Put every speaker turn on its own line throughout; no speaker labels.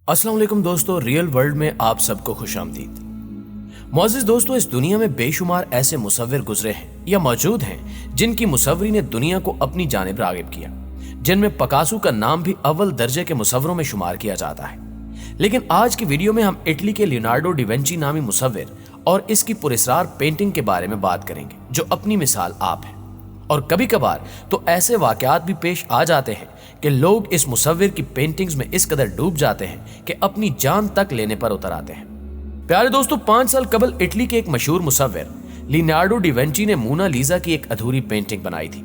अस्सलाम वालेकुम दोस्तों, रियल वर्ल्ड में आप सबको खुश आमदीद। मोअज़्ज़िज़ दोस्तों, इस दुनिया में बेशुमार ऐसे मुसव्विर गुजरे हैं या मौजूद हैं जिनकी मुसव्वरी ने दुनिया को अपनी जानिब राग़िब किया, जिनमें पिकासो का नाम भी अव्वल दर्जे के मुसव्विरों में शुमार किया जाता है। लेकिन आज की वीडियो में हम इटली के लियोनार्डो डी विंची नामी मुसव्विर और इसकी पुरस्कार पेंटिंग के बारे में बात करेंगे, जो अपनी मिसाल आप है। और कभी कभार तो ऐसे वाकयात भी पेश आ जाते हैं कि लोग इस मुसव्विर की पेंटिंग्स में इस कदर डूब जाते हैं कि अपनी जान तक लेने पर उतर आते हैं। प्यारे दोस्तों, 5 साल कबल इटली के एक मशहूर मुसव्विर लियोनार्डो डी विंची ने मोना लीजा की एक अधूरी पेंटिंग बनाई थी।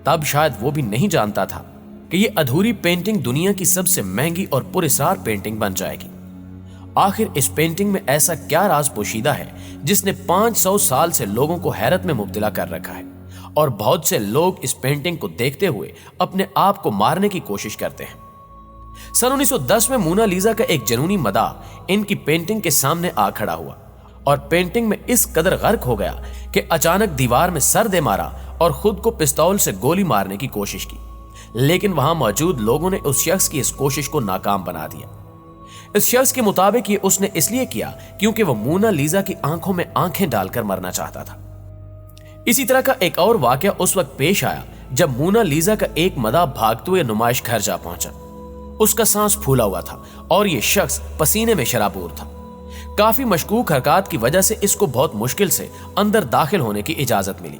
तब शायद वो भी नहीं जानता था कि ये अधूरी पेंटिंग दुनिया की सबसे महंगी और पुरस्कार पेंटिंग बन जाएगी। आखिर इस पेंटिंग में ऐसा क्या राज पोशीदा है जिसने 500 साल से लोगों को हैरत में मुब्तला कर रखा है, और बहुत से लोग इस पेंटिंग को देखते हुए अपने आप को मारने की कोशिश करते हैं। सन 1910 में मोना लीजा का एक जनूनी मदाह इनकी पेंटिंग के सामने आ खड़ा हुआ और पेंटिंग में इस कदर गर्क हो गया कि अचानक दीवार में सर दे मारा और खुद को पिस्तौल से गोली मारने की कोशिश की। लेकिन वहां मौजूद लोगों ने उस शख्स की इस कोशिश को नाकाम बना दिया। इस शख्स के मुताबिक ये उसने इसलिए किया क्योंकि वह मोना लीजा की आंखों में आंखें डालकर मरना चाहता था। इसी तरह का एक और वाकया उस वक्त पेश आया जब मोना लीजा का एक मदाह भागते हुए नुमाइश घर जा पहुंचा। उसका सांस फूला हुआ था और यह शख्स पसीने में शराबूर था। काफी मशकूक हरकत की वजह से इसको बहुत मुश्किल से अंदर दाखिल होने की इजाजत मिली।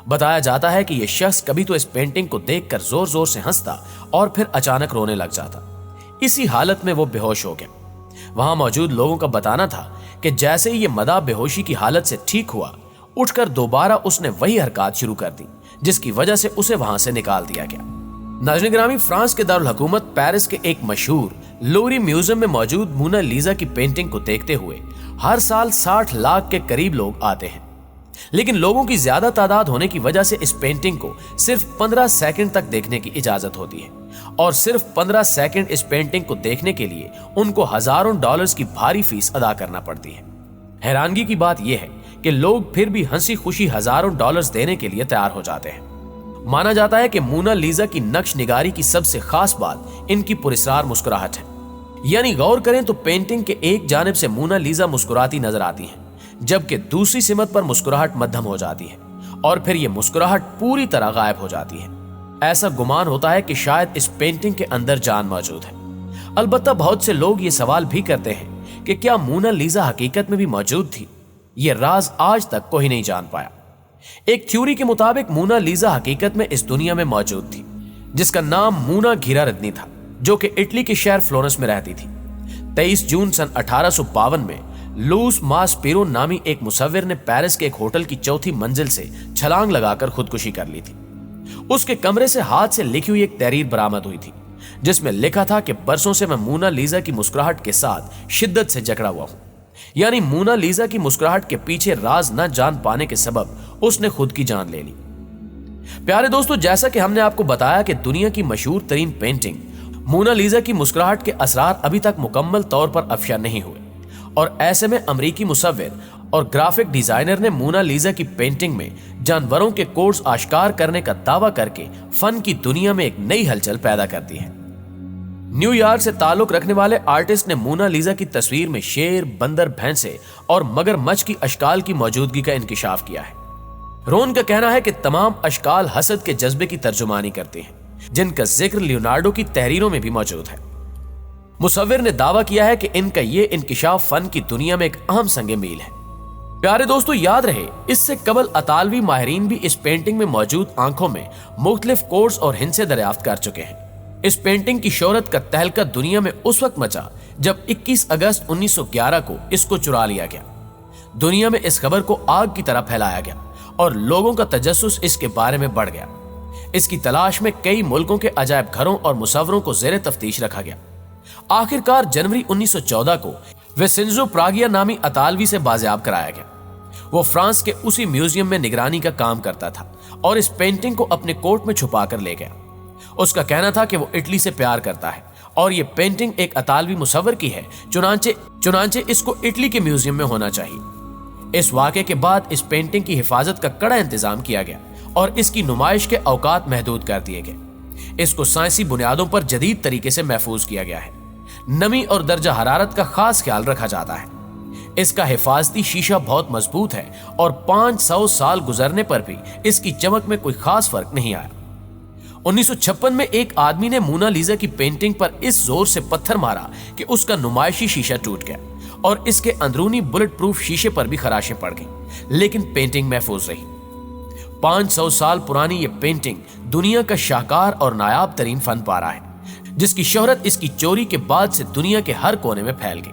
बताया जाता है कि यह शख्स कभी तो इस पेंटिंग को देखकर जोर जोर से हंसता और फिर अचानक रोने लग जाता। इसी हालत में वो बेहोश हो गया। वहां मौजूद लोगों का बताना था कि जैसे ही यह मदाह बेहोशी की हालत से ठीक हुआ, उठकर दोबारा उसने वही हरकत शुरू कर दी जिसकी वजह से उसे वहां से निकाल दिया गया। नाज़रीन गिरामी, फ्रांस के दारुल हुकूमत पेरिस के एक मशहूर लोवरी म्यूजियम में मौजूद मोना लीजा की पेंटिंग को देखते हुए हर साल 60 लाख के करीब लोग आते हैं। लेकिन लोगों की ज्यादा तादाद होने की वजह से इस पेंटिंग को सिर्फ 15 सेकंड तक देखने की इजाजत होती है, और सिर्फ 15 सेकंड इस पेंटिंग को देखने के लिए उनको हजारों डॉलर्स की भारी फीस अदा करना पड़ती है। हैरानगी की बात यह है कि लोग फिर भी हंसी खुशी हजारों डॉलर्स देने के लिए तैयार हो जाते हैं। माना जाता है कि मोना लीजा की नक्श निगारी की सबसे खास बात इनकी पुरस्कार मुस्कुराहट है। यानी गौर करें तो पेंटिंग के एक जानिब से मोना लीजा मुस्कुराती नजर आती है, जबकि दूसरी सिमत पर मुस्कुराहट मध्यम हो जाती है और फिर यह मुस्कुराहट पूरी तरह गायब हो जाती है। ऐसा गुमान होता है कि शायद इस पेंटिंग के अंदर जान मौजूद है। अलबत्ता बहुत से लोग ये सवाल भी करते हैं कि क्या मोना लीजा हकीकत में भी मौजूद थी। ये राज आज तक कोई नहीं जान पाया। एक थ्योरी के मुताबिक मोना लीजा हकीकत में इस दुनिया में मौजूद थी, जिसका नाम मोना घिरारदनी था, जो कि इटली के शहर फ्लोरेंस में रहती थी। 23 जून सन 1852 में लूस मास्पेरो नामी एक मुसव्विर ने पेरिस के एक होटल की चौथी मंजिल से छलांग लगाकर खुदकुशी कर ली थी। उसके कमरे से हाथ से लिखी हुई एक तहरीर बरामद हुई थी, जिसमें लिखा था कि बरसों से मैं मोना लीजा की मुस्कुराहट के साथ शिद्दत से जकड़ा हुआ हूं। यानी मोना लीजा की मुस्कुराहट के पीछे राज न जान पाने के सबब उसने खुद की जान ले ली। प्यारे दोस्तों, जैसा कि हमने आपको बताया कि दुनिया की मशहूर तरीन पेंटिंग मोना लीजा की मुस्कुराहट के असरार अभी तक मुकम्मल तौर पर अफशा नहीं हुए, और ऐसे में अमरीकी मुसव्विर और ग्राफिक डिजाइनर ने मोना लीजा की पेंटिंग में जानवरों के कोड्स आश्कार करने का दावा करके फन की दुनिया में एक नई हलचल पैदा कर दी है। न्यूयॉर्क से ताल्लुक रखने वाले आर्टिस्ट ने मोना लीजा की तस्वीर में शेर, बंदर, भैंसे और मगरमच्छ की अशकाल की मौजूदगी का इंकिशाफ किया है। रोन का कहना है कि तमाम अशकाल हसद के जज्बे की तर्जुमानी करते हैं, जिनका जिक्र लियोनार्डो की तहरीरों में भी मौजूद है। मुसव्विर ने दावा किया है कि इनका ये इंकिशाफ फन की दुनिया में एक अहम संगे मील है। प्यारे दोस्तों, याद रहे, इससे कबल अतालवी माहिरीन भी इस पेंटिंग में मौजूद आंखों में मुख्तलिफ कोड्स और हिंसे दरियाफ्त कर चुके हैं। इस पेंटिंग की शोहरत का तहलका दुनिया में उस वक्त मचा जब 21 अगस्त 1911 को इसको चुरा लिया गया। दुनिया में इस खबर को आग की तरह फैलाया गया और लोगों का तजस्सुस इसके बारे में बढ़ गया। इसकी तलाश में कई मुल्कों के अजायब घरों और मुसव्वरों को जेर तफ्तीश रखा गया। आखिरकार जनवरी 1914 को विसेंजो प्रागिया नामी अतालवी से बाजियाब कराया गया। वो फ्रांस के उसी म्यूजियम में निगरानी का काम करता था और इस पेंटिंग को अपने कोट में छुपा कर ले गया। उसका कहना था कि वो इटली से प्यार करता है और ये पेंटिंग एक अतालवी मुसव्विर की है, चुनांचे इसको इटली के म्यूजियम में होना चाहिए। इस वाक़े के बाद इस पेंटिंग की हिफाजत का कड़ा इंतजाम किया गया और इसकी नुमाइश के औकात महदूद कर दिए गए। इसको साइंसी बुनियादों पर जदीद तरीके से महफूज किया गया है। नमी और दर्जा हरारत का खास ख्याल रखा जाता है। इसका हिफाजती शीशा बहुत मजबूत है और 500 साल गुजरने पर भी इसकी चमक में कोई खास फर्क नहीं आया। 1956 में एक आदमी ने मोनालिसा की पेंटिंग पर इस जोर से पत्थर मारा कि उसका नुमाइशी शीशा टूट गया और इसके अंदरूनी बुलेट प्रूफ शीशे पर भी खराशें पड़ गईं, लेकिन पेंटिंग महफूज रही। 500 साल पुरानी ये पेंटिंग दुनिया का शाहकार और नायाब तरीन फन पारा है, जिसकी शोहरत इसकी चोरी के बाद से दुनिया के हर कोने में फैल गई।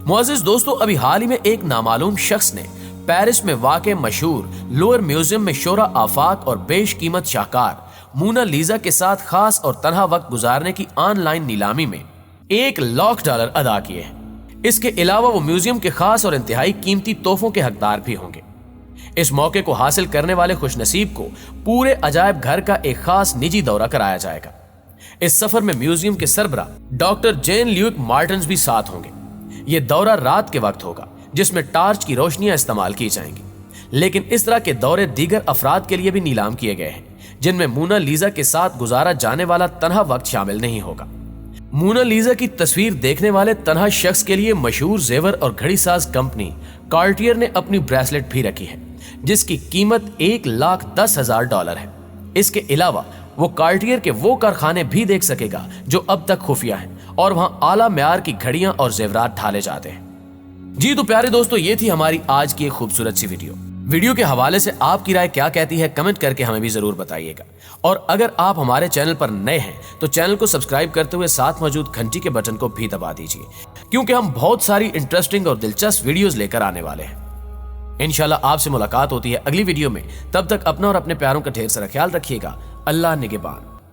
मुअज़्ज़िज़ दोस्तों, अभी हाल ही में एक नामालूम शख्स ने पेरिस में वाक़े मशहूर लोअर म्यूजियम में शोरा आफाक और बेशकीमत शाहकार मोनालिसा के साथ खास और तन्हा वक्त गुजारने की ऑनलाइन नीलामी में $1 लाख अदा किए हैं। इसके अलावा वो म्यूजियम के खास और इंतहाई कीमती तोहफों के हकदार भी होंगे। इस मौके को हासिल करने वाले खुशनसीब को पूरे अजायब घर का एक खास निजी दौरा कराया जाएगा। इस सफर में म्यूजियम के सरबरा डॉक्टर जेन ल्यूक मार्टिन्स भी साथ होंगे। ये दौरा रात के वक्त होगा, जिसमें टार्च की रोशनियां इस्तेमाल की जाएंगी, लेकिन इस तरह के दौरे दीगर अफराद के लिए भी नीलाम किए गए हैं, जिनमें मोनालिसा के साथ गुजारा जाने वाला तन्हा वक्त शामिल नहीं होगा। मोनालिसा की तस्वीर देखने वाले तन्हा शख्स के लिए मशहूर जेवर और घड़ी साज कंपनी कार्टियर ने अपनी ब्रेसलेट भी रखी है, जिसकी कीमत $1,10,000 है। इसके अलावा वो कार्टियर के वो कारखाने भी देख सकेगा जो अब तक खुफिया हैं और वहां आला म्यार की घड़ियां और जेवरात ढाले जाते हैं। जी तो प्यारे दोस्तों, ये थी हमारी आज की एक खूबसूरत सी वीडियो के हवाले से आपकी राय क्या कहती है कमेंट करके हमें भी जरूर बताइएगा। और अगर आप हमारे चैनल पर नए हैं तो चैनल को सब्सक्राइब करते हुए साथ मौजूद घंटी के बटन को भी दबा दीजिए, क्योंकि हम बहुत सारी इंटरेस्टिंग और दिलचस्प वीडियोस लेकर आने वाले हैं। इंशाल्लाह आपसे मुलाकात होती है अगली वीडियो में। तब तक अपना और अपने प्यारों का ढेर सारा ख्याल रखिएगा। अल्लाह निगहबान।